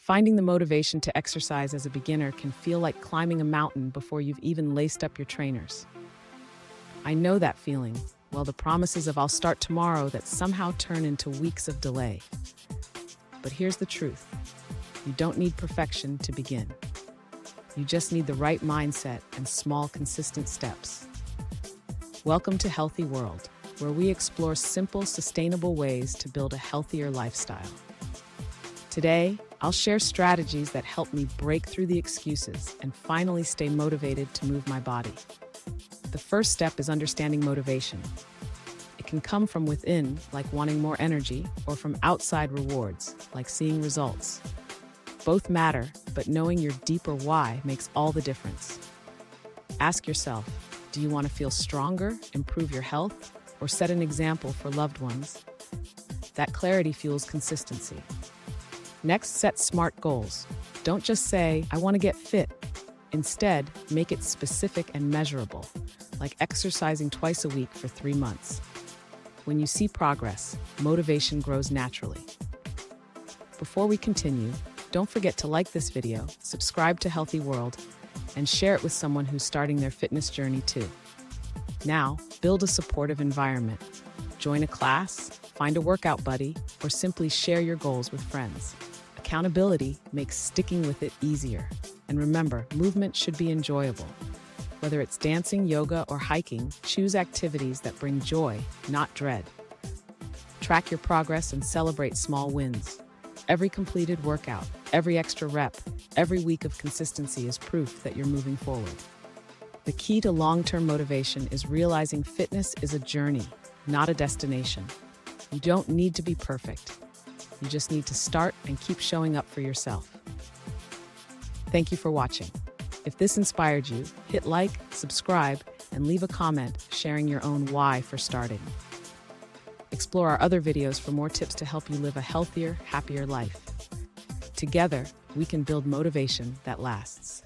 Finding the motivation to exercise as a beginner can feel like climbing a mountain before you've even laced up your trainers. I know that feeling. Well, the promises of "I'll start tomorrow" that somehow turn into weeks of delay. But here's the truth. You don't need perfection to begin. You just need the right mindset and small, consistent steps. Welcome to Healthy World, where we explore simple, sustainable ways to build a healthier lifestyle. Today, I'll share strategies that help me break through the excuses and finally stay motivated to move my body. The first step is understanding motivation. It can come from within, like wanting more energy, or from outside rewards, like seeing results. Both matter, but knowing your deeper why makes all the difference. Ask yourself, do you want to feel stronger, improve your health, or set an example for loved ones? That clarity fuels consistency. Next, set SMART goals. Don't just say, "I want to get fit." Instead, make it specific and measurable, like exercising twice a week for 3 months. When you see progress, motivation grows naturally. Before we continue, don't forget to like this video, subscribe to Healthy World, and share it with someone who's starting their fitness journey too. Now, build a supportive environment. Join a class, find a workout buddy, or simply share your goals with friends. Accountability makes sticking with it easier. And remember, movement should be enjoyable. Whether it's dancing, yoga, or hiking, choose activities that bring joy, not dread. Track your progress and celebrate small wins. Every completed workout, every extra rep, every week of consistency is proof that you're moving forward. The key to long-term motivation is realizing fitness is a journey, not a destination. You don't need to be perfect. You just need to start and keep showing up for yourself. Thank you for watching. If this inspired you, hit like, subscribe, and leave a comment sharing your own why for starting. Explore our other videos for more tips to help you live a healthier, happier life. Together, we can build motivation that lasts.